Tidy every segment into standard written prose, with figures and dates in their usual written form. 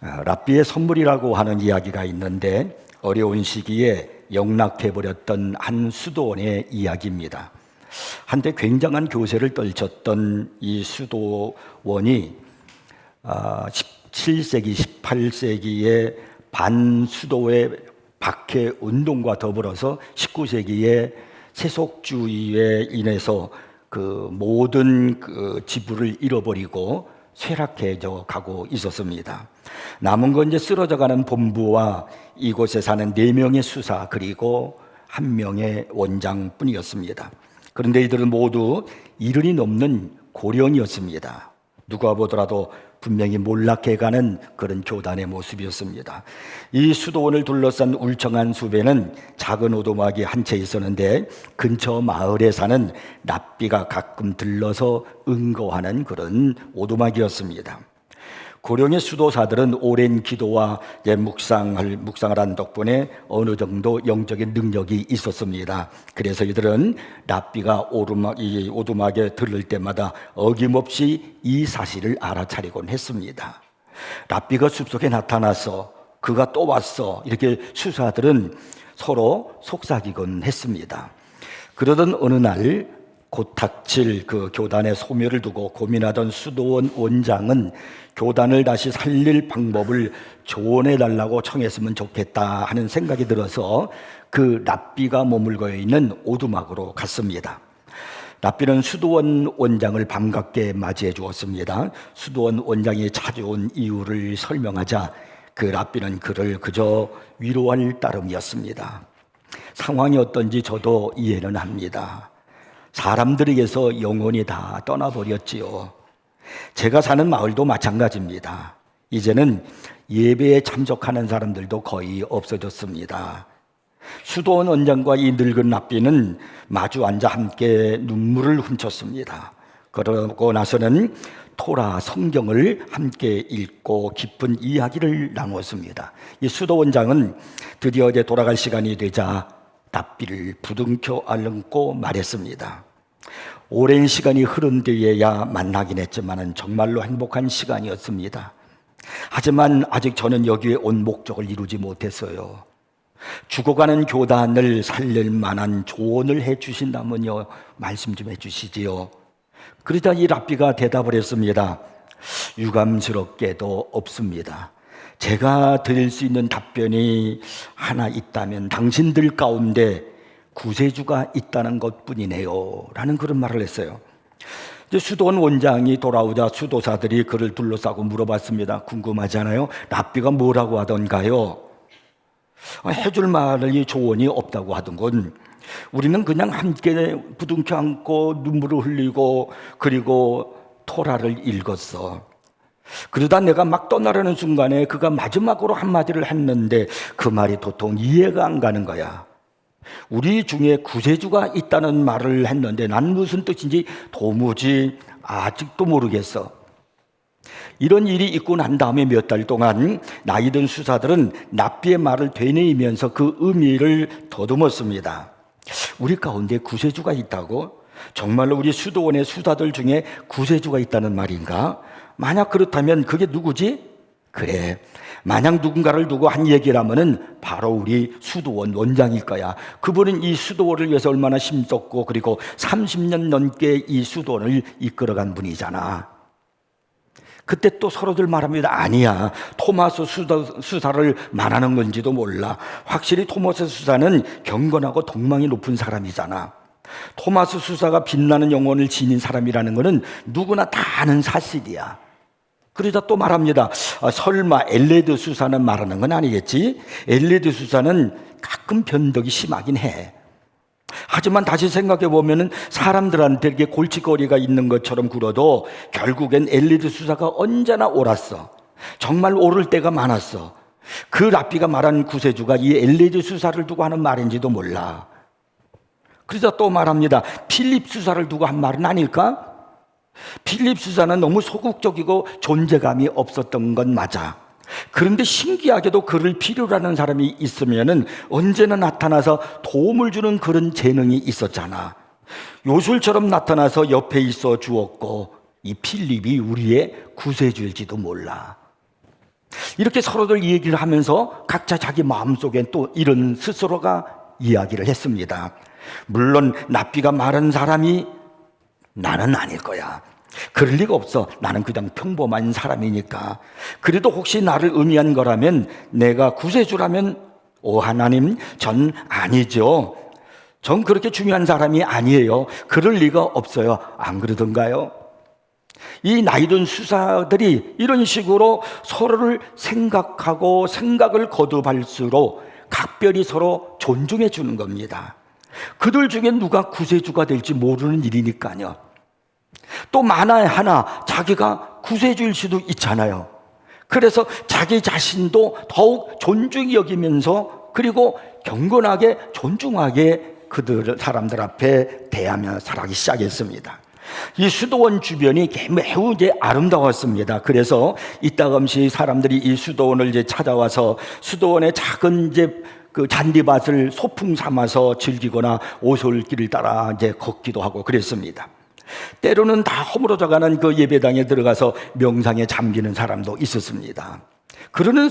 랍비의 선물이라고 하는 이야기가 있는데 어려운 시기에 영락해버렸던 한 수도원의 이야기입니다. 한때 굉장한 교세를 떨쳤던 이 수도원이 17세기, 18세기에 반수도의 박해 운동과 더불어서 19세기에 세속주의에 인해서 그 모든 그 지부를 잃어버리고 쇠락해져 가고 있었습니다. 남은 건 이제 쓰러져가는 본부와 이곳에 사는 4명의 수사 그리고 1명의 원장뿐이었습니다. 그런데 이들은 모두 70이 넘는 고령이었습니다. 누가 보더라도 분명히 몰락해가는 그런 교단의 모습이었습니다. 이 수도원을 둘러싼 울창한 숲에는 작은 오두막이 한 채 있었는데 근처 마을에 사는 랍비가 가끔 들러서 응거하는 그런 오두막이었습니다. 고령의 수도사들은 오랜 기도와 묵상을 한 덕분에 어느 정도 영적인 능력이 있었습니다. 그래서 이들은 랍비가 이 오두막에 들을 때마다 어김없이 이 사실을 알아차리곤 했습니다. 랍비가 숲속에 나타나서 그가 또 왔어 이렇게 수사들은 서로 속삭이곤 했습니다. 그러던 어느 날 곧 닥칠 그 교단의 소멸을 두고 고민하던 수도원 원장은 교단을 다시 살릴 방법을 조언해 달라고 청했으면 좋겠다 하는 생각이 들어서 그 랍비가 머물고 있는 오두막으로 갔습니다. 랍비는 수도원 원장을 반갑게 맞이해 주었습니다. 수도원 원장이 찾아온 이유를 설명하자 그 랍비는 그를 그저 위로할 따름이었습니다. 상황이 어떤지 저도 이해는 합니다. 사람들에게서 영혼이 다 떠나버렸지요. 제가 사는 마을도 마찬가지입니다. 이제는 예배에 참석하는 사람들도 거의 없어졌습니다. 수도원 원장과 이 늙은 랍비는 마주 앉아 함께 눈물을 훔쳤습니다. 그러고 나서는 토라 성경을 함께 읽고 깊은 이야기를 나누었습니다. 이 수도 원장은 드디어 이제 돌아갈 시간이 되자 랍비를 부둥켜 안고 말했습니다. 오랜 시간이 흐른 뒤에야 만나긴 했지만 정말로 행복한 시간이었습니다. 하지만 아직 저는 여기에 온 목적을 이루지 못했어요. 죽어가는 교단을 살릴 만한 조언을 해주신다면요, 말씀 좀 해주시지요. 그러자 이 랍비가 대답을 했습니다. 유감스럽게도 없습니다. 제가 드릴 수 있는 답변이 하나 있다면 당신들 가운데 구세주가 있다는 것뿐이네요 라는 그런 말을 했어요. 이제 수도원 원장이 돌아오자 수도사들이 그를 둘러싸고 물어봤습니다. 궁금하잖아요. 랍비가 뭐라고 하던가요? 해줄 말이 조언이 없다고 하던군. 우리는 그냥 함께 부둥켜 안고 눈물을 흘리고 그리고 토라를 읽었어. 그러다 내가 막 떠나려는 순간에 그가 마지막으로 한마디를 했는데 그 말이 도통 이해가 안 가는 거야. 우리 중에 구세주가 있다는 말을 했는데 난 무슨 뜻인지 도무지 아직도 모르겠어. 이런 일이 있고 난 다음에 몇 달 동안 나이 든 수사들은 랍비의 말을 되뇌이면서 그 의미를 더듬었습니다. 우리 가운데 구세주가 있다고? 정말로 우리 수도원의 수사들 중에 구세주가 있다는 말인가? 만약 그렇다면 그게 누구지? 그래, 만약 누군가를 두고 한 얘기라면은 바로 우리 수도원 원장일 거야. 그분은 이 수도원을 위해서 얼마나 힘썼고 그리고 30년 넘게 이 수도원을 이끌어간 분이잖아. 그때 또 서로들 말합니다. 아니야, 토마스 수사를 말하는 건지도 몰라. 확실히 토마스 수사는 경건하고 덕망이 높은 사람이잖아. 토마스 수사가 빛나는 영혼을 지닌 사람이라는 것은 누구나 다 아는 사실이야. 그러자 또 말합니다. 설마 엘레드 수사는 말하는 건 아니겠지? 엘레드 수사는 가끔 변덕이 심하긴 해. 하지만 다시 생각해 보면은 사람들한테 이렇게 골칫거리가 있는 것처럼 굴어도 결국엔 엘리드 수사가 언제나 옳았어. 정말 옳을 때가 많았어. 그 랍비가 말한 구세주가 이 엘리드 수사를 두고 하는 말인지도 몰라. 그래서 또 말합니다. 필립 수사를 두고 한 말은 아닐까? 필립 수사는 너무 소극적이고 존재감이 없었던 건 맞아. 그런데 신기하게도 그를 필요로 하는 사람이 있으면은 언제나 나타나서 도움을 주는 그런 재능이 있었잖아. 요술처럼 나타나서 옆에 있어 주었고 이 필립이 우리의 구세주일지도 몰라. 이렇게 서로들 얘기를 하면서 각자 자기 마음속에 또 이런 스스로가 이야기를 했습니다. 물론 납비가 말한 사람이 나는 아닐 거야. 그럴 리가 없어. 나는 그냥 평범한 사람이니까. 그래도 혹시 나를 의미한 거라면, 내가 구세주라면 오 하나님, 전 아니죠. 전 그렇게 중요한 사람이 아니에요. 그럴 리가 없어요. 안 그러던가요? 이 나이든 수사들이 이런 식으로 서로를 생각하고 생각을 거듭할수록 각별히 서로 존중해 주는 겁니다. 그들 중에 누가 구세주가 될지 모르는 일이니까요. 또 만화에 하나 자기가 구세주일 수도 있잖아요. 그래서 자기 자신도 더욱 존중히 여기면서, 그리고 경건하게 존중하게 그들 사람들 앞에 대하며 살아가기 시작했습니다. 이 수도원 주변이 매우 이제 아름다웠습니다. 그래서 이따금씩 사람들이 이 수도원을 이제 찾아와서 수도원의 작은 이제 그 잔디밭을 소풍 삼아서 즐기거나 오솔길을 따라 이제 걷기도 하고 그랬습니다. 때로는 다 허물어져가는 그 예배당에 들어가서 명상에 잠기는 사람도 있었습니다. 그러는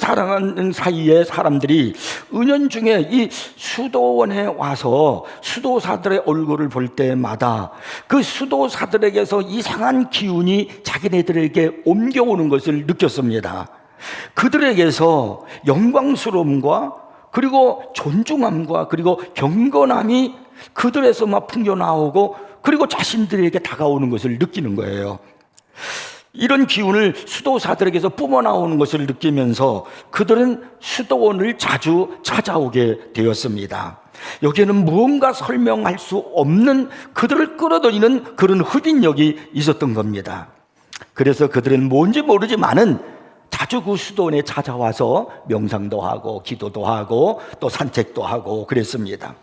사이에 사람들이 은연중에 이 수도원에 와서 수도사들의 얼굴을 볼 때마다 그 수도사들에게서 이상한 기운이 자기네들에게 옮겨오는 것을 느꼈습니다. 그들에게서 영광스러움과 그리고 존중함과 그리고 경건함이 그들에서 막 풍겨나오고, 그리고 자신들에게 다가오는 것을 느끼는 거예요. 이런 기운을 수도사들에게서 뿜어나오는 것을 느끼면서 그들은 수도원을 자주 찾아오게 되었습니다. 여기에는 무언가 설명할 수 없는, 그들을 끌어들이는 그런 흡인력이 있었던 겁니다. 그래서 그들은 뭔지 모르지만은 자주 그 수도원에 찾아와서 명상도 하고 기도도 하고 또 산책도 하고 그랬습니다.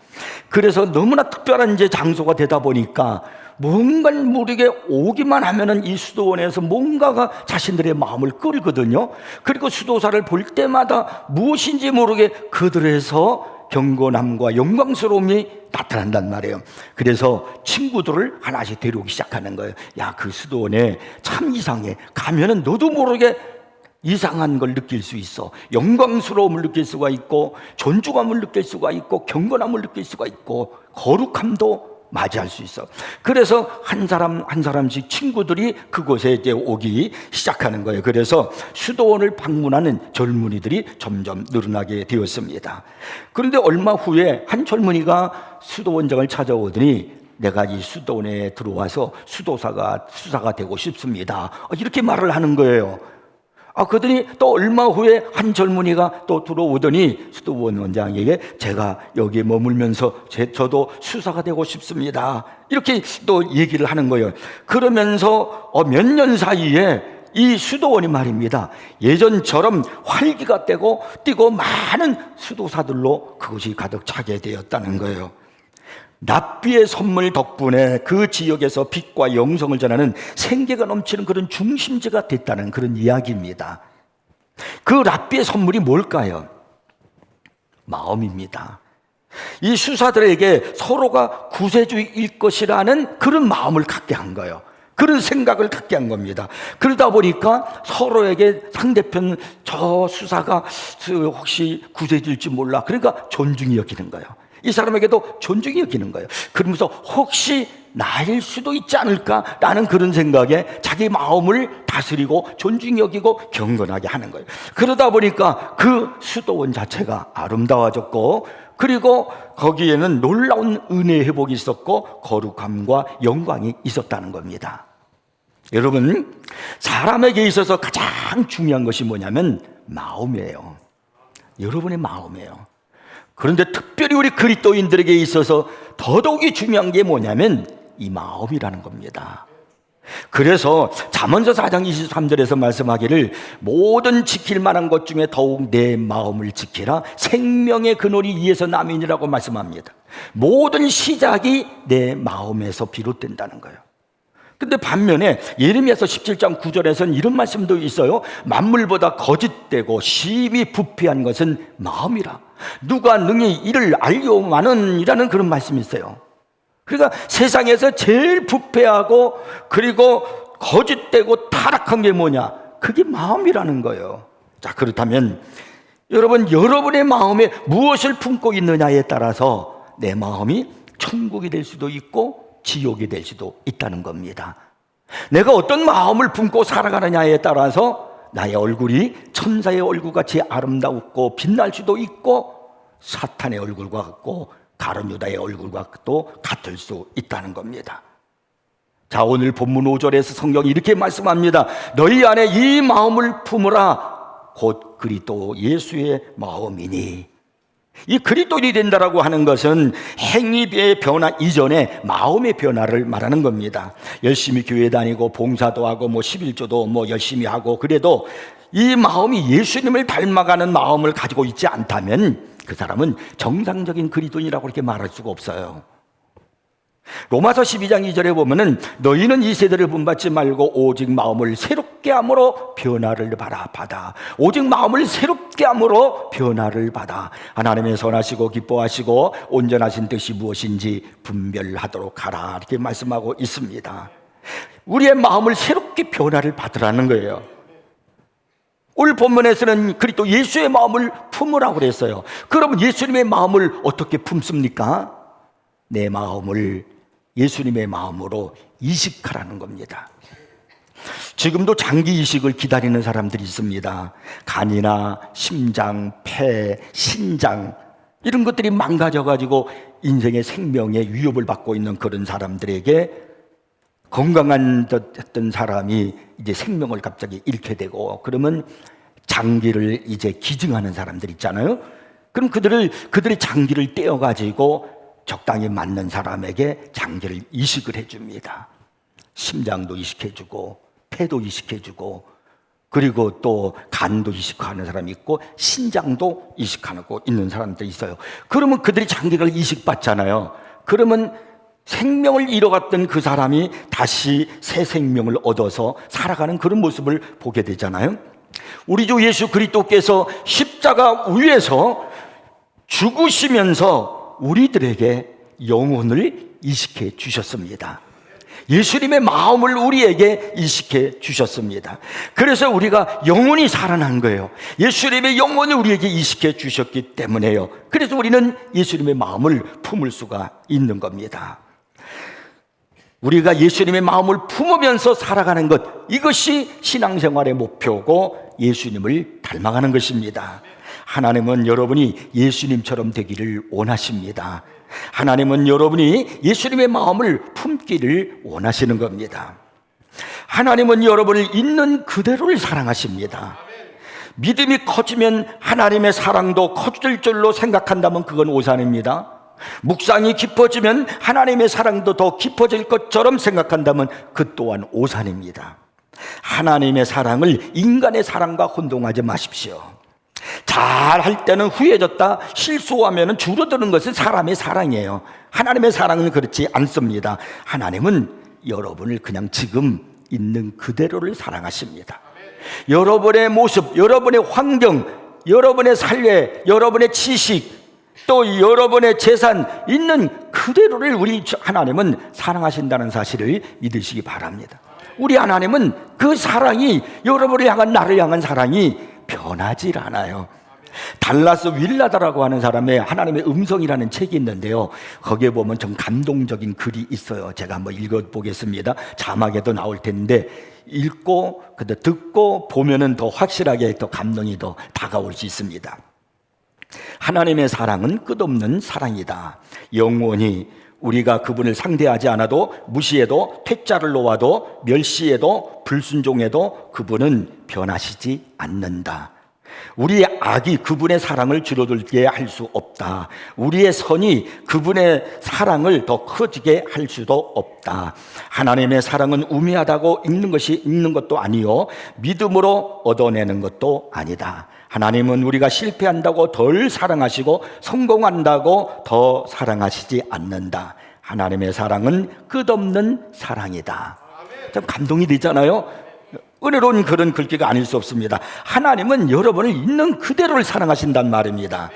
그래서 너무나 특별한 이제 장소가 되다 보니까 뭔가 모르게 오기만 하면은 이 수도원에서 뭔가가 자신들의 마음을 끌거든요. 그리고 수도사를 볼 때마다 무엇인지 모르게 그들에서 경건함과 영광스러움이 나타난단 말이에요. 그래서 친구들을 하나씩 데려오기 시작하는 거예요. 야, 그 수도원에 참 이상해. 가면은 너도 모르게 이상한 걸 느낄 수 있어. 영광스러움을 느낄 수가 있고, 존중함을 느낄 수가 있고, 경건함을 느낄 수가 있고, 거룩함도 맞이할 수 있어. 그래서 한 사람 한 사람씩 친구들이 그곳에 이제 오기 시작하는 거예요. 그래서 수도원을 방문하는 젊은이들이 점점 늘어나게 되었습니다. 그런데 얼마 후에 한 젊은이가 수도원장을 찾아오더니, 내가 이 수도원에 들어와서 수사가 되고 싶습니다. 이렇게 말을 하는 거예요. 그러더니 또 얼마 후에 한 젊은이가 또 들어오더니 수도원 원장에게, 제가 여기 머물면서 저도 수사가 되고 싶습니다. 이렇게 또 얘기를 하는 거예요. 그러면서 몇 년 사이에 이 수도원이 말입니다, 예전처럼 활기가 뛰고 많은 수도사들로 그것이 가득 차게 되었다는 거예요. 납비의 선물 덕분에 그 지역에서 빛과 영성을 전하는 생기가 넘치는 그런 중심지가 됐다는 그런 이야기입니다. 그 납비의 선물이 뭘까요? 마음입니다. 이 수사들에게 서로가 구세주일 것이라는 그런 마음을 갖게 한 거예요. 그런 생각을 갖게 한 겁니다. 그러다 보니까 서로에게 상대편 저 수사가 혹시 구세주일지 몰라, 그러니까 존중이 여기는 거예요. 이 사람에게도 존중이 여기는 거예요. 그러면서 혹시 나일 수도 있지 않을까라는 그런 생각에 자기 마음을 다스리고 존중이 여기고 경건하게 하는 거예요. 그러다 보니까 그 수도원 자체가 아름다워졌고, 그리고 거기에는 놀라운 은혜의 회복이 있었고 거룩함과 영광이 있었다는 겁니다. 여러분, 사람에게 있어서 가장 중요한 것이 뭐냐면 마음이에요. 여러분의 마음이에요. 그런데 특별히 우리 그리스도인들에게 있어서 더더욱이 중요한 게 뭐냐면 이 마음이라는 겁니다. 그래서 잠언서 4장 23절에서 말씀하기를, 모든 지킬 만한 것 중에 더욱 내 마음을 지키라, 생명의 근원이 이에서 남이니라고 말씀합니다. 모든 시작이 내 마음에서 비롯된다는 거예요. 근데 반면에 예레미야서 17장 9절에서는 이런 말씀도 있어요. 만물보다 거짓되고 심히 부패한 것은 마음이라, 누가 능히 이를 알려마느니라는 그런 말씀이 있어요. 그러니까 세상에서 제일 부패하고 그리고 거짓되고 타락한 게 뭐냐? 그게 마음이라는 거예요. 자, 그렇다면 여러분의 마음에 무엇을 품고 있느냐에 따라서 내 마음이 천국이 될 수도 있고 지옥이 될 수도 있다는 겁니다. 내가 어떤 마음을 품고 살아가느냐에 따라서 나의 얼굴이 천사의 얼굴같이 아름답고 빛날 수도 있고 사탄의 얼굴과 같고 가룟 유다의 얼굴과도 같을 수 있다는 겁니다. 자, 오늘 본문 5절에서 성경이 이렇게 말씀합니다. 너희 안에 이 마음을 품으라. 곧 그리스도 예수의 마음이니. 이 그리스도인이 된다라고 하는 것은 행위의 변화 이전에 마음의 변화를 말하는 겁니다. 열심히 교회 다니고 봉사도 하고 11조도 열심히 하고 그래도 이 마음이 예수님을 닮아가는 마음을 가지고 있지 않다면 그 사람은 정상적인 그리스도인이라고 그렇게 말할 수가 없어요. 로마서 12장 2절에 보면은 너희는 이 세대를 본받지 말고 오직 마음을 새롭게 함으로 변화를 받아. 오직 마음을 새롭게 함으로 변화를 받아. 하나님의 선하시고 기뻐하시고 온전하신 뜻이 무엇인지 분별하도록 하라. 이렇게 말씀하고 있습니다. 우리의 마음을 새롭게 변화를 받으라는 거예요. 오늘 본문에서는 그리스도 예수의 마음을 품으라고 그랬어요. 그러면 예수님의 마음을 어떻게 품습니까? 내 마음을 예수님의 마음으로 이식하라는 겁니다. 지금도 장기 이식을 기다리는 사람들이 있습니다. 간이나 심장, 폐, 신장 이런 것들이 망가져가지고 인생의 생명에 위협을 받고 있는 그런 사람들에게 건강한 듯했던 사람이 이제 생명을 갑자기 잃게 되고 그러면 장기를 이제 기증하는 사람들 있잖아요. 그럼 그들의 장기를 떼어가지고 적당히 맞는 사람에게 장기를 이식을 해줍니다. 심장도 이식해주고 폐도 이식해주고 그리고 또 간도 이식하는 사람이 있고 신장도 이식하고 있는 사람들이 있어요. 그러면 그들이 장기를 이식받잖아요. 그러면 생명을 잃어갔던 그 사람이 다시 새 생명을 얻어서 살아가는 그런 모습을 보게 되잖아요. 우리 주 예수 그리스도께서 십자가 위에서 죽으시면서 우리들에게 영혼을 이식해 주셨습니다. 예수님의 마음을 우리에게 이식해 주셨습니다. 그래서 우리가 영혼이 살아난 거예요. 예수님의 영혼을 우리에게 이식해 주셨기 때문에요. 그래서 우리는 예수님의 마음을 품을 수가 있는 겁니다. 우리가 예수님의 마음을 품으면서 살아가는 것, 이것이 신앙생활의 목표고 예수님을 닮아가는 것입니다. 하나님은 여러분이 예수님처럼 되기를 원하십니다. 하나님은 여러분이 예수님의 마음을 품기를 원하시는 겁니다. 하나님은 여러분을 있는 그대로를 사랑하십니다. 믿음이 커지면 하나님의 사랑도 커질 줄로 생각한다면 그건 오산입니다. 묵상이 깊어지면 하나님의 사랑도 더 깊어질 것처럼 생각한다면 그 또한 오산입니다. 하나님의 사랑을 인간의 사랑과 혼동하지 마십시오. 잘할 때는 후해졌다, 실수하면 줄어드는 것은 사람의 사랑이에요. 하나님의 사랑은 그렇지 않습니다. 하나님은 여러분을 그냥 지금 있는 그대로를 사랑하십니다. 여러분의 모습, 여러분의 환경, 여러분의 삶의, 여러분의 지식, 또 여러분의 재산 있는 그대로를 우리 하나님은 사랑하신다는 사실을 믿으시기 바랍니다. 우리 하나님은 그 사랑이, 여러분을 향한, 나를 향한 사랑이 변하질 않아요. 달라스 윌라다라고 하는 사람의 하나님의 음성이라는 책이 있는데요, 거기에 보면 좀 감동적인 글이 있어요. 제가 한번 읽어보겠습니다. 자막에도 나올 텐데 읽고 듣고 보면은 더 확실하게 더 감동이 더 다가올 수 있습니다. 하나님의 사랑은 끝없는 사랑이다. 영원히 우리가 그분을 상대하지 않아도, 무시해도, 퇴짜를 놓아도, 멸시해도, 불순종해도 그분은 변하시지 않는다. 우리의 악이 그분의 사랑을 줄어들게 할 수 없다. 우리의 선이 그분의 사랑을 더 커지게 할 수도 없다. 하나님의 사랑은 우매하다고 읽는 것도 아니요, 믿음으로 얻어내는 것도 아니다. 하나님은 우리가 실패한다고 덜 사랑하시고 성공한다고 더 사랑하시지 않는다. 하나님의 사랑은 끝없는 사랑이다. 참 감동이 되잖아요. 은혜로운 그런 글귀가 아닐 수 없습니다. 하나님은 여러분을 있는 그대로를 사랑하신단 말입니다.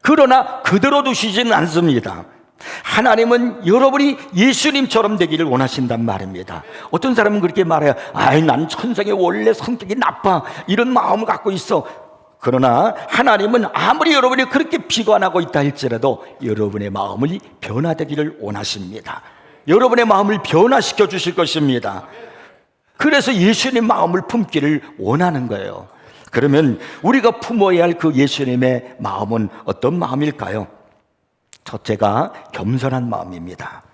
그러나 그대로 두시지는 않습니다. 하나님은 여러분이 예수님처럼 되기를 원하신단 말입니다. 어떤 사람은 그렇게 말해요. 아이, 난 천성의 원래 성격이 나빠, 이런 마음을 갖고 있어. 그러나 하나님은 아무리 여러분이 그렇게 비관하고 있다 할지라도 여러분의 마음이 변화되기를 원하십니다. 여러분의 마음을 변화시켜 주실 것입니다. 그래서 예수님 마음을 품기를 원하는 거예요. 그러면 우리가 품어야 할 그 예수님의 마음은 어떤 마음일까요? 첫째가 겸손한 마음입니다.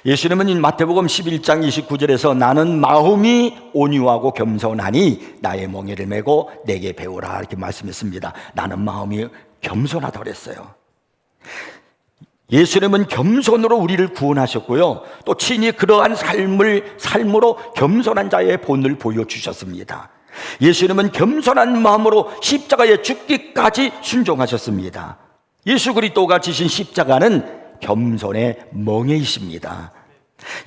예수님은 마태복음 11장 29절에서 나는 마음이 온유하고 겸손하니 나의 멍에를 메고 내게 배우라 이렇게 말씀했습니다. 나는 마음이 겸손하다 그랬어요. 예수님은 겸손으로 우리를 구원하셨고요, 또 친히 그러한 삶으로 겸손한 자의 본을 보여주셨습니다. 예수님은 겸손한 마음으로 십자가에 죽기까지 순종하셨습니다. 예수 그리스도가 지신 십자가는 겸손의 멍에이십니다.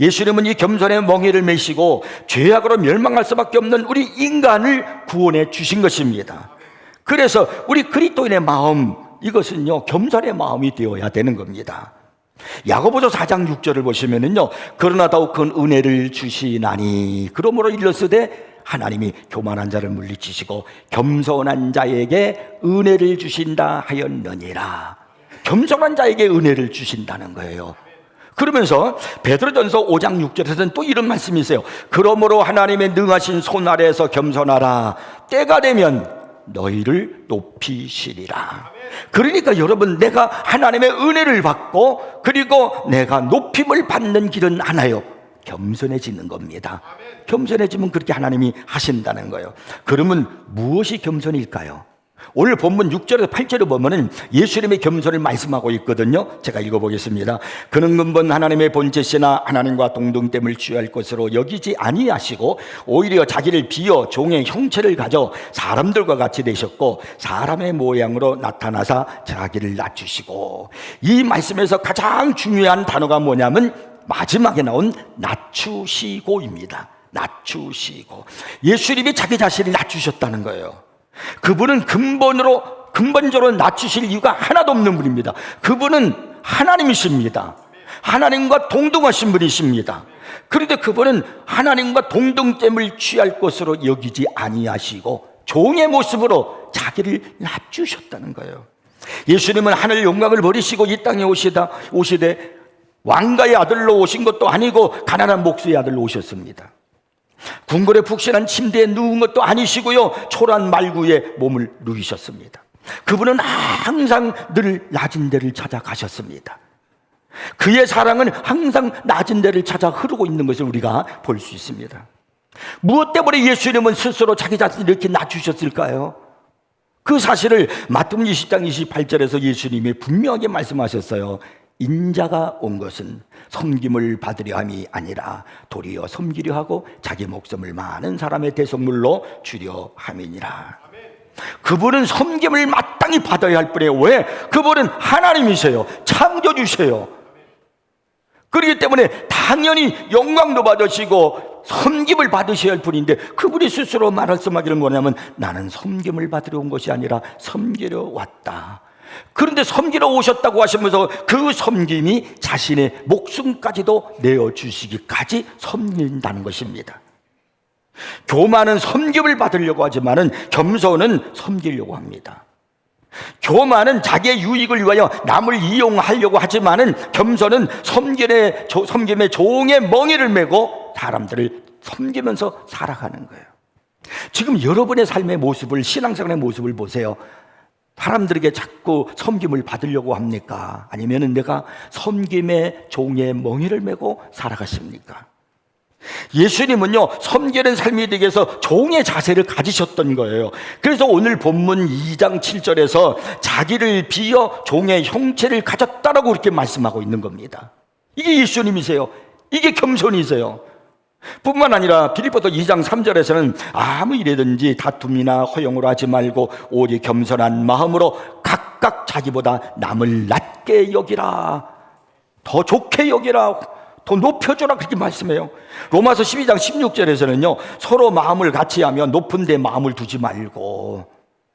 예수님은 이 겸손의 멍에를 메시고 죄악으로 멸망할 수밖에 없는 우리 인간을 구원해 주신 것입니다. 그래서 우리 그리스도인의 마음, 이것은요 겸손의 마음이 되어야 되는 겁니다. 야고보서 4장 6절을 보시면은요, 그러나 더욱 큰 은혜를 주시나니 그러므로 일렀으되 하나님이 교만한 자를 물리치시고 겸손한 자에게 은혜를 주신다 하였느니라. 겸손한 자에게 은혜를 주신다는 거예요. 그러면서 베드로전서 5장 6절에서는 또 이런 말씀이 있어요. 그러므로 하나님의 능하신 손 아래에서 겸손하라. 때가 되면 너희를 높이시리라. 그러니까 여러분, 내가 하나님의 은혜를 받고 그리고 내가 높임을 받는 길은 하나요, 겸손해지는 겁니다. 겸손해지면 그렇게 하나님이 하신다는 거예요. 그러면 무엇이 겸손일까요? 오늘 본문 6절에서 8절에 보면은 예수님의 겸손을 말씀하고 있거든요. 제가 읽어보겠습니다. 그는 근본 하나님의 본체시나 하나님과 동등됨을 취할 것으로 여기지 아니하시고 오히려 자기를 비어 종의 형체를 가져 사람들과 같이 되셨고 사람의 모양으로 나타나사 자기를 낮추시고. 이 말씀에서 가장 중요한 단어가 뭐냐면 마지막에 나온 낮추시고입니다. 낮추시고. 예수님이 자기 자신을 낮추셨다는 거예요. 그분은 근본적으로 낮추실 이유가 하나도 없는 분입니다. 그분은 하나님이십니다. 하나님과 동등하신 분이십니다. 그런데 그분은 하나님과 동등됨을 취할 것으로 여기지 아니하시고 종의 모습으로 자기를 낮추셨다는 거예요. 예수님은 하늘 영광을 버리시고 이 땅에 오시되 왕가의 아들로 오신 것도 아니고 가난한 목수의 아들로 오셨습니다. 궁궐에 푹신한 침대에 누운 것도 아니시고요, 초라한 말구에 몸을 누이셨습니다. 그분은 항상 늘 낮은 데를 찾아가셨습니다. 그의 사랑은 항상 낮은 데를 찾아 흐르고 있는 것을 우리가 볼 수 있습니다. 무엇 때문에 예수님은 스스로 자기 자신을 이렇게 낮추셨을까요? 그 사실을 마태복음 20장 28절에서 예수님이 분명하게 말씀하셨어요. 인자가 온 것은 섬김을 받으려 함이 아니라 도리어 섬기려 하고 자기 목숨을 많은 사람의 대속물로 주려 함이니라. 그분은 섬김을 마땅히 받아야 할 뿐이에요. 왜? 그분은 하나님이세요. 창조주세요. 그렇기 때문에 당연히 영광도 받으시고 섬김을 받으셔야 할 분인데, 그분이 스스로 말씀하기를 뭐냐면 나는 섬김을 받으러 온 것이 아니라 섬기러 왔다. 그런데 섬기러 오셨다고 하시면서 그 섬김이 자신의 목숨까지도 내어주시기까지 섬긴다는 것입니다. 교만은 섬김을 받으려고 하지만은 겸손은 섬기려고 합니다. 교만은 자기의 유익을 위하여 남을 이용하려고 하지만은 겸손은 섬김의 종의 멍에를 메고 사람들을 섬기면서 살아가는 거예요. 지금 여러분의 삶의 모습을, 신앙생활의 모습을 보세요. 사람들에게 자꾸 섬김을 받으려고 합니까? 아니면 내가 섬김의 종의 멍에를 메고 살아가십니까? 예수님은요, 섬기는 삶이 되기 위해서 종의 자세를 가지셨던 거예요. 그래서 오늘 본문 2장 7절에서 자기를 비어 종의 형체를 가졌다라고 그렇게 말씀하고 있는 겁니다. 이게 예수님이세요. 이게 겸손이세요. 뿐만 아니라 빌립보서 2장 3절에서는 아무 일이든지 다툼이나 허용으로 하지 말고 오직 겸손한 마음으로 각각 자기보다 남을 낮게 여기라, 더 좋게 여기라, 더 높여주라, 그렇게 말씀해요. 로마서 12장 16절에서는요 서로 마음을 같이 하며 높은 데 마음을 두지 말고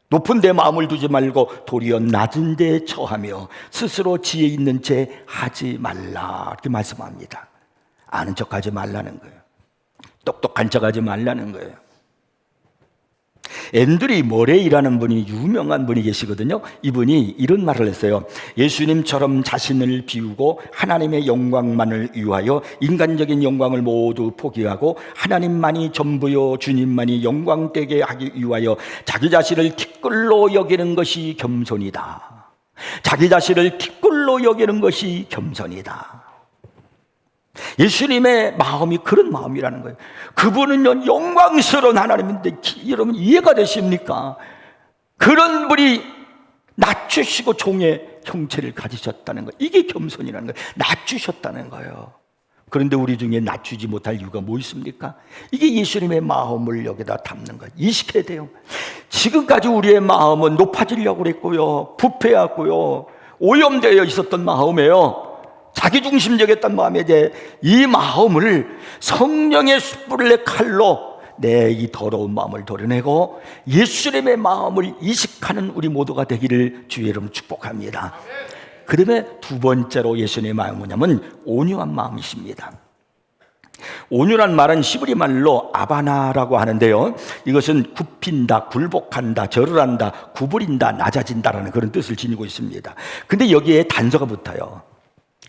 높은 데 마음을 두지 말고 도리어 낮은 데 처하며 스스로 지혜 있는 채 하지 말라. 이렇게 말씀합니다. 아는 척하지 말라는 거예요. 똑똑한 척하지 말라는 거예요. 앤드류 머레이라는 분이 유명한 분이 계시거든요. 이분이 이런 말을 했어요. 예수님처럼 자신을 비우고 하나님의 영광만을 위하여 인간적인 영광을 모두 포기하고 하나님만이 전부요 주님만이 영광되게 하기 위하여 자기 자신을 티끌로 여기는 것이 겸손이다. 자기 자신을 티끌로 여기는 것이 겸손이다. 예수님의 마음이 그런 마음이라는 거예요. 그분은 영광스러운 하나님인데 여러분 이해가 되십니까? 그런 분이 낮추시고 종의 형체를 가지셨다는 거예요. 이게 겸손이라는 거예요. 낮추셨다는 거예요. 그런데 우리 중에 낮추지 못할 이유가 뭐 있습니까? 이게 예수님의 마음을 여기다 담는 거예요. 이식해야 돼요. 지금까지 우리의 마음은 높아지려고 그랬고요, 부패하고요, 오염되어 있었던 마음이에요. 자기중심적이었던 마음에 대해 이 마음을 성령의 숯불의 칼로 내 이 더러운 마음을 도려내고 예수님의 마음을 이식하는 우리 모두가 되기를 주의 이름으로 축복합니다. 그 다음에 두 번째로 예수님의 마음은 뭐냐면 온유한 마음이십니다. 온유란 말은 히브리 말로 아바나라고 하는데요, 이것은 굽힌다, 굴복한다, 절을한다, 구부린다, 낮아진다라는 그런 뜻을 지니고 있습니다. 근데 여기에 단서가 붙어요.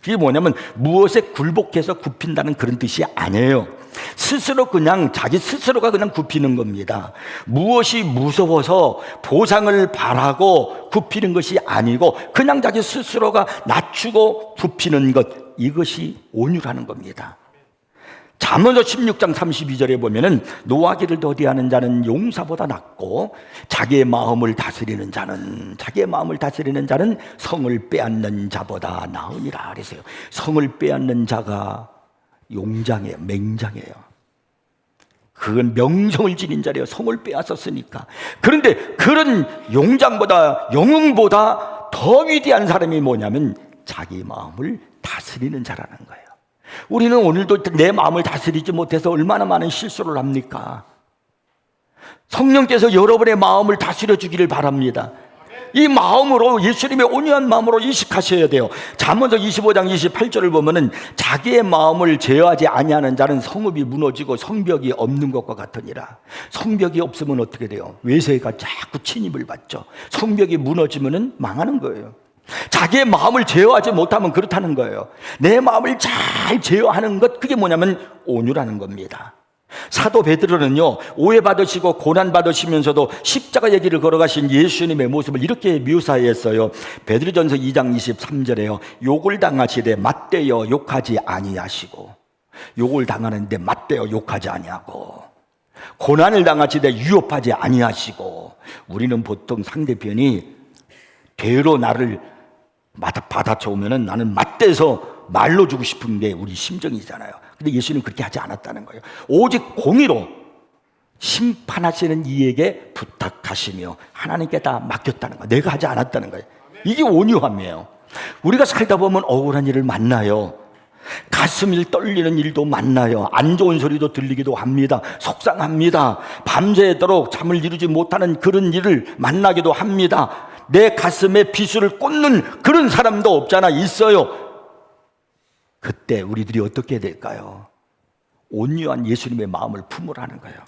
그게 뭐냐면 무엇에 굴복해서 굽힌다는 그런 뜻이 아니에요. 스스로 그냥 자기 스스로가 그냥 굽히는 겁니다. 무엇이 무서워서 보상을 바라고 굽히는 것이 아니고 그냥 자기 스스로가 낮추고 굽히는 것, 이것이 온유라는 겁니다. 잠언서 16장 32절에 보면은 노하기를 더디하는 자는 용사보다 낫고 자기의 마음을 다스리는 자는 성을 빼앗는 자보다 나으니라 그랬어요. 성을 빼앗는 자가 용장이에요. 맹장이에요. 그건 명성을 지닌 자리에요. 성을 빼앗았으니까. 그런데 그런 용장보다, 영웅보다 더 위대한 사람이 뭐냐면 자기 마음을 다스리는 자라는 거예요. 우리는 오늘도 내 마음을 다스리지 못해서 얼마나 많은 실수를 합니까? 성령께서 여러분의 마음을 다스려 주기를 바랍니다. 이 마음으로, 예수님의 온유한 마음으로 이식하셔야 돼요. 잠언서 25장 28절을 보면은 자기의 마음을 제어하지 아니하는 자는 성읍이 무너지고 성벽이 없는 것과 같으니라. 성벽이 없으면 어떻게 돼요? 외세가 자꾸 침입을 받죠. 성벽이 무너지면은 망하는 거예요. 자기의 마음을 제어하지 못하면 그렇다는 거예요. 내 마음을 잘 제어하는 것, 그게 뭐냐면 온유라는 겁니다. 사도 베드로는요, 오해받으시고 고난받으시면서도 십자가 얘기를 걸어가신 예수님의 모습을 이렇게 묘사했어요. 베드로전서 2장 23절에요 욕을 당하시되 맞대어 욕하지 아니하시고, 욕을 당하는데 맞대어 욕하지 아니하고, 고난을 당하시되 위협하지 아니하시고. 우리는 보통 상대편이 되로 나를 받아쳐오면은 나는 맞대서 말로 주고 싶은 게 우리 심정이잖아요. 근데 예수님은 그렇게 하지 않았다는 거예요. 오직 공의로 심판하시는 이에게 부탁하시며 하나님께 다 맡겼다는 거예요. 내가 하지 않았다는 거예요. 이게 온유함이에요. 우리가 살다 보면 억울한 일을 만나요. 가슴이 떨리는 일도 만나요. 안 좋은 소리도 들리기도 합니다. 속상합니다. 밤새도록 잠을 이루지 못하는 그런 일을 만나기도 합니다. 내 가슴에 비수를 꽂는 그런 사람도 없잖아. 있어요. 그때 우리들이 어떻게 해야 될까요? 온유한 예수님의 마음을 품으라는 거예요.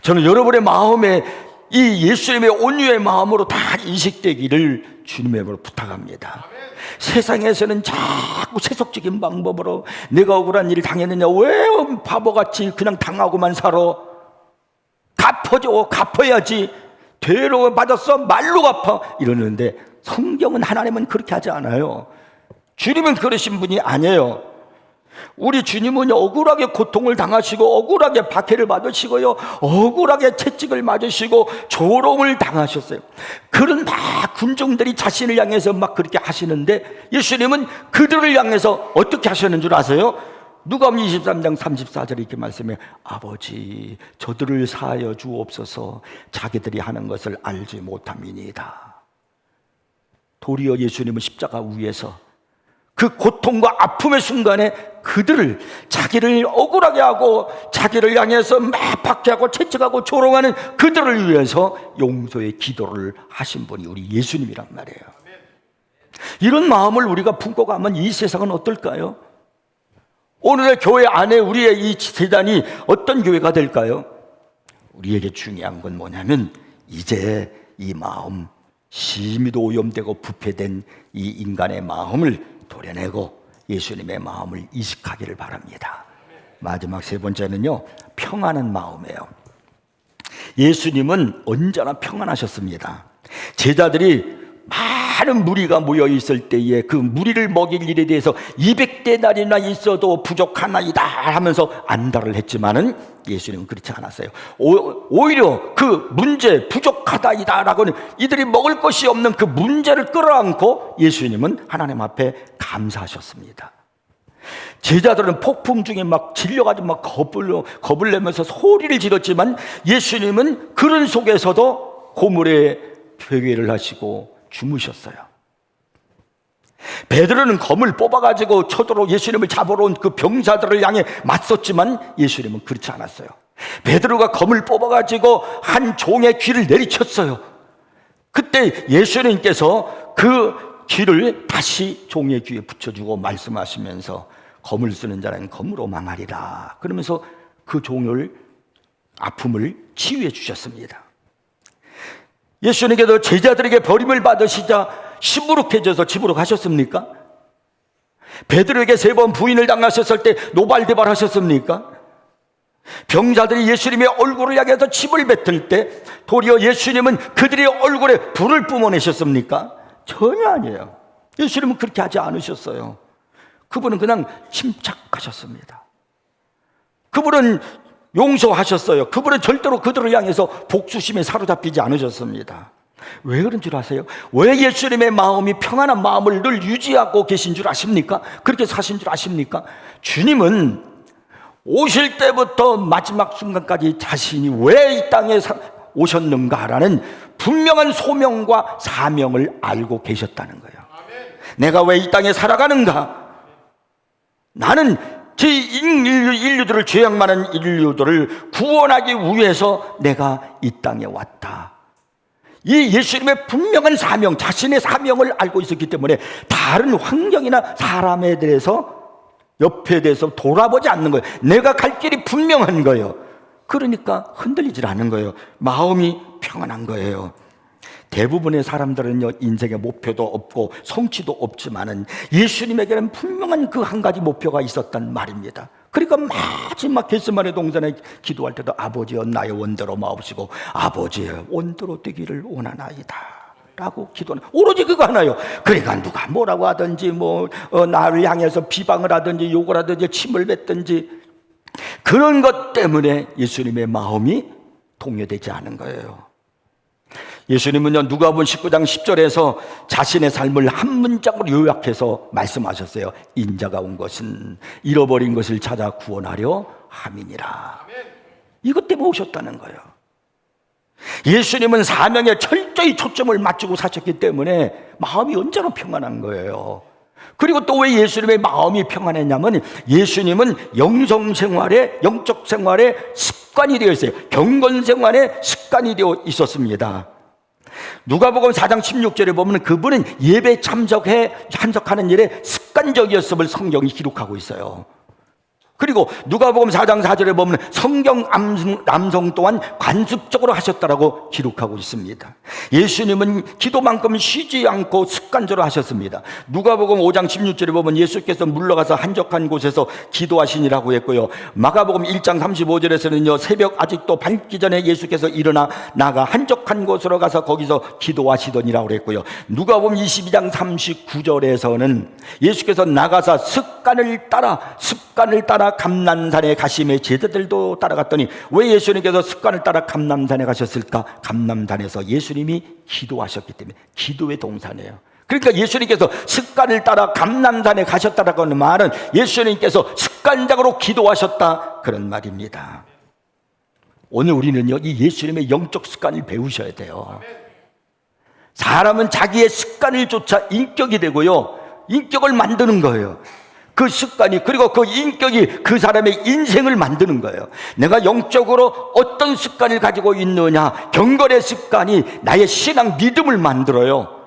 저는 여러분의 마음에 이 예수님의 온유의 마음으로 다 인식되기를 주님의 이름으로 부탁합니다. 세상에서는 자꾸 세속적인 방법으로 내가 억울한 일을 당했느냐, 왜 바보같이 그냥 당하고만 살아? 갚아줘, 갚아야지. 되로 받았어, 말로 갚아, 이러는데 성경은, 하나님은 그렇게 하지 않아요. 주님은 그러신 분이 아니에요. 우리 주님은 억울하게 고통을 당하시고 억울하게 박해를 받으시고요, 억울하게 채찍을 맞으시고 조롱을 당하셨어요. 그런 다 군중들이 자신을 향해서 막 그렇게 하시는데 예수님은 그들을 향해서 어떻게 하셨는 줄 아세요? 누가복음 23장 34절에 이렇게 말씀해, 아버지 저들을 사하여 주옵소서, 자기들이 하는 것을 알지 못함이니이다. 도리어 예수님은 십자가 위에서 그 고통과 아픔의 순간에 그들을, 자기를 억울하게 하고 자기를 향해서 막 박해하고 채찍하고 조롱하는 그들을 위해서 용서의 기도를 하신 분이 우리 예수님이란 말이에요. 이런 마음을 우리가 품고 가면 이 세상은 어떨까요? 오늘의 교회 안에 우리의 이 재단이 어떤 교회가 될까요? 우리에게 중요한 건 뭐냐면 이제 이 마음, 심히도 오염되고 부패된 이 인간의 마음을 도려내고 예수님의 마음을 이식하기를 바랍니다. 마지막 세 번째는요, 평안한 마음이에요. 예수님은 언제나 평안하셨습니다. 제자들이 많은 무리가 모여 있을 때에 그 무리를 먹일 일에 대해서 200데나리나 있어도 부족하나이다 하면서 안달을 했지만은 예수님은 그렇지 않았어요. 오히려 그 문제, 부족하다이다라고는 이들이 먹을 것이 없는 그 문제를 끌어안고 예수님은 하나님 앞에 감사하셨습니다. 제자들은 폭풍 중에 막 질려가지고 막 겁을 내면서 소리를 지렀지만 예수님은 그런 속에서도 고물에 회개를 하시고 주무셨어요. 베드로는 검을 뽑아가지고 쳐들어 예수님을 잡으러 온 그 병사들을 향해 맞섰지만 예수님은 그렇지 않았어요. 베드로가 검을 뽑아가지고 한 종의 귀를 내리쳤어요. 그때 예수님께서 그 귀를 다시 종의 귀에 붙여주고 말씀하시면서 검을 쓰는 자는 검으로 망하리라 그러면서 그 종을 아픔을 치유해 주셨습니다. 예수님께서 제자들에게 버림을 받으시자 시무룩해져서 집으로 가셨습니까? 베드로에게 3번 부인을 당하셨을 때 노발대발하셨습니까? 병자들이 예수님의 얼굴을 향해서 침을 뱉을 때 도리어 예수님은 그들의 얼굴에 불을 뿜어내셨습니까? 전혀 아니에요. 예수님은 그렇게 하지 않으셨어요. 그분은 그냥 침착하셨습니다. 그분은 용서하셨어요. 그분은 절대로 그들을 향해서 복수심에 사로잡히지 않으셨습니다. 왜 그런 줄 아세요? 왜 예수님의 마음이 평안한 마음을 늘 유지하고 계신 줄 아십니까? 그렇게 사신 줄 아십니까? 주님은 오실 때부터 마지막 순간까지 자신이 왜 이 땅에 오셨는가라는 분명한 소명과 사명을 알고 계셨다는 거예요. 내가 왜 이 땅에 살아가는가? 나는 인류들을, 죄악 많은 인류들을 구원하기 위해서 내가 이 땅에 왔다. 이 예수님의 분명한 사명, 자신의 사명을 알고 있었기 때문에 다른 환경이나 사람에 대해서 옆에 대해서 돌아보지 않는 거예요. 내가 갈 길이 분명한 거예요. 그러니까 흔들리질 않은 거예요. 마음이 평안한 거예요. 대부분의 사람들은요, 인생의 목표도 없고 성취도 없지만은 예수님에게는 분명한 그 한 가지 목표가 있었단 말입니다. 그러니까 마지막 겟세마네 동산에 기도할 때도 아버지여 나의 원대로 마옵시고 아버지의 원대로 되기를 원하나이다 라고 기도는 오로지 그거 하나요. 그러니까 누가 뭐라고 하든지 나를 향해서 비방을 하든지 욕을 하든지 침을 뱉든지 그런 것 때문에 예수님의 마음이 동요되지 않은 거예요. 예수님은요, 누가복음 19장 10절에서 자신의 삶을 한 문장으로 요약해서 말씀하셨어요. 인자가 온 것은 잃어버린 것을 찾아 구원하려 함이니라. 이것 때문에 오셨다는 거예요. 예수님은 사명에 철저히 초점을 맞추고 사셨기 때문에 마음이 언제나 평안한 거예요. 그리고 또 왜 예수님의 마음이 평안했냐면 예수님은 영적 생활에 습관이 되어 있어요. 경건 생활에 습관이 되어 있었습니다. 누가복음 4장 16절에 보면 그분은 예배 참석하는 일에 습관적이었음을 성경이 기록하고 있어요. 그리고 누가복음 4장 4절에 보면 성경 암송 또한 관습적으로 하셨다라고 기록하고 있습니다. 예수님은 기도만큼 쉬지 않고 습관적으로 하셨습니다. 누가복음 5장 16절에 보면 예수께서 물러가서 한적한 곳에서 기도하시니라고 했고요. 마가복음 1장 35절에서는요, 새벽 아직도 밝기 전에 예수께서 일어나 나가 한적한 곳으로 가서 거기서 기도하시더니라고 했고요. 누가복음 22장 39절에서는 예수께서 나가서 습관을 따라 감람산에 가심에 제자들도 따라갔더니 왜 예수님께서 습관을 따라 감람산에 가셨을까? 감람산에서 예수님이 기도하셨기 때문에 기도의 동산이에요. 그러니까 예수님께서 습관을 따라 감람산에 가셨다라고 하는 말은 예수님께서 습관적으로 기도하셨다 그런 말입니다. 오늘 우리는요, 이 예수님의 영적 습관을 배우셔야 돼요. 사람은 자기의 습관을 쫓아 인격이 되고요, 인격을 만드는 거예요. 그 습관이, 그리고 그 인격이 그 사람의 인생을 만드는 거예요. 내가 영적으로 어떤 습관을 가지고 있느냐, 경건의 습관이 나의 신앙 믿음을 만들어요.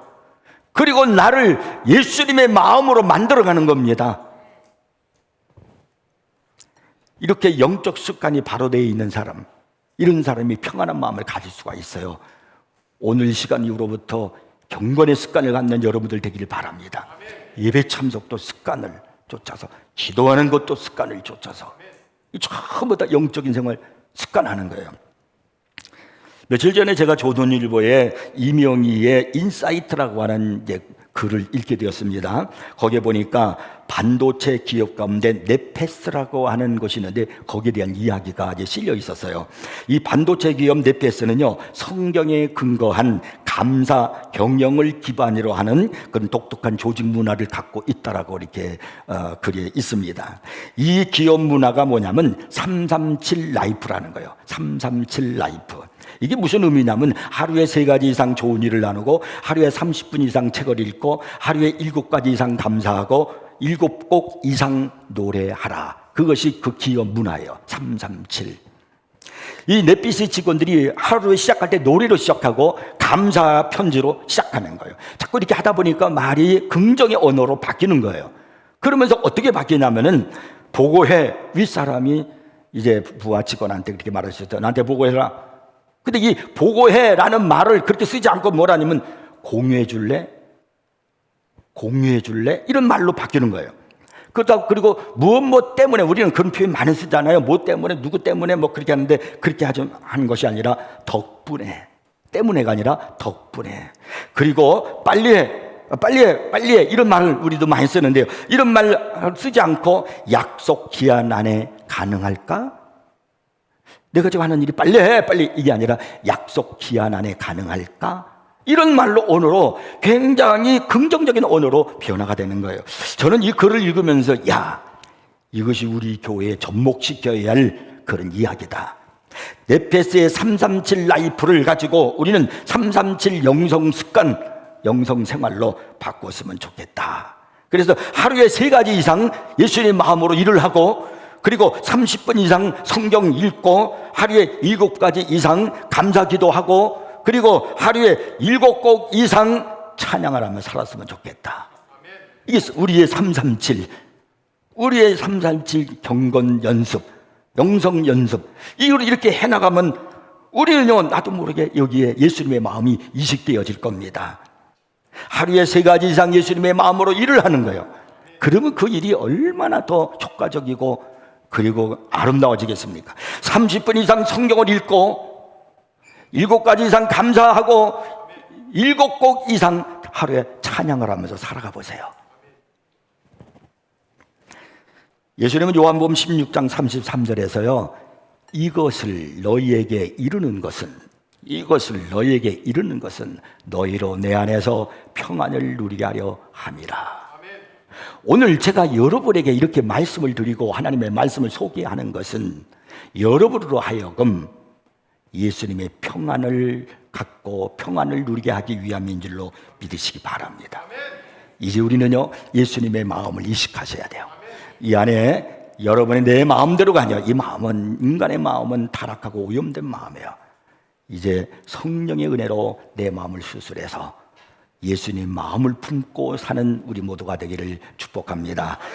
그리고 나를 예수님의 마음으로 만들어가는 겁니다. 이렇게 영적 습관이 바로 되어 있는 사람, 이런 사람이 평안한 마음을 가질 수가 있어요. 오늘 시간 이후로부터 경건의 습관을 갖는 여러분들 되기를 바랍니다. 예배 참석도 습관을 쫓아서, 기도하는 것도 습관을 쫓아서, 이 전부 다 영적인 생활 습관하는 거예요. 며칠 전에 제가 조선일보에 이명희의 인사이트라고 하는 글을 읽게 되었습니다. 거기에 보니까 반도체 기업 가운데 네페스라고 하는 것이 있는데 거기에 대한 이야기가 실려 있었어요. 이 반도체 기업 네페스는요, 성경에 근거한 감사 경영을 기반으로 하는 그런 독특한 조직 문화를 갖고 있다라고 이렇게 글에 있습니다. 이 기업 문화가 뭐냐면 337 라이프라는 거예요. 337 라이프. 이게 무슨 의미냐면 하루에 3가지 이상 좋은 일을 나누고, 하루에 30분 이상 책을 읽고, 하루에 7가지 이상 감사하고, 7곡 이상 노래하라. 그것이 그 기업 문화예요. 337. 이 넷비스 직원들이 하루에 시작할 때 노래로 시작하고 감사 편지로 시작하는 거예요. 자꾸 이렇게 하다 보니까 말이 긍정의 언어로 바뀌는 거예요. 그러면서 어떻게 바뀌냐면은, 보고해. 윗사람이 이제 부하 직원한테 그렇게 말하셨어요. 나한테 보고해라. 근데 이 보고해라는 말을 그렇게 쓰지 않고 뭐라냐면 공유해 줄래? 공유해 줄래? 이런 말로 바뀌는 거예요. 그리고 무엇 때문에, 우리는 그런 표현 많이 쓰잖아요. 뭐 때문에, 누구 때문에 뭐 그렇게 하는데, 그렇게 하는 것이 아니라 덕분에, 때문에가 아니라 덕분에. 그리고 빨리 해, 이런 말을 우리도 많이 쓰는데요. 이런 말 쓰지 않고 약속 기한 안에 가능할까? 내가 지금 하는 일이 빨리 해, 이게 아니라 약속 기한 안에 가능할까? 이런 말로, 언어로, 굉장히 긍정적인 언어로 변화가 되는 거예요. 저는 이 글을 읽으면서, 이것이 우리 교회에 접목시켜야 할 그런 이야기다. 네페스의 337 라이프를 가지고 우리는 337 영성 습관, 영성 생활로 바꿨으면 좋겠다. 그래서 하루에 3가지 이상 예수님의 마음으로 일을 하고, 그리고 30분 이상 성경 읽고, 하루에 7가지 이상 감사 기도하고, 그리고 하루에 7곡 이상 찬양을 하며 살았으면 좋겠다. 이게 우리의 337, 우리의 337 경건 연습, 영성 연습. 이걸 이렇게 해나가면 우리는요, 나도 모르게 여기에 예수님의 마음이 이식되어질 겁니다. 하루에 3가지 이상 예수님의 마음으로 일을 하는 거예요. 그러면 그 일이 얼마나 더 효과적이고 그리고 아름다워지겠습니까? 30분 이상 성경을 읽고, 7가지 이상 감사하고, 7곡 이상 하루에 찬양을 하면서 살아가 보세요. 예수님은 요한복음 16장 33절에서요, 이것을 너희에게 이루는 것은 너희로 내 안에서 평안을 누리게 하려 함이라. 오늘 제가 여러분에게 이렇게 말씀을 드리고 하나님의 말씀을 소개하는 것은 여러분으로 하여금 예수님의 평안을 갖고 평안을 누리게 하기 위함인 줄로 믿으시기 바랍니다. 이제 우리는요, 예수님의 마음을 이식하셔야 돼요. 이 안에 여러분의 내 마음대로가 아니라, 이 마음은, 인간의 마음은 타락하고 오염된 마음이에요. 이제 성령의 은혜로 내 마음을 수술해서 예수님 마음을 품고 사는 우리 모두가 되기를 축복합니다.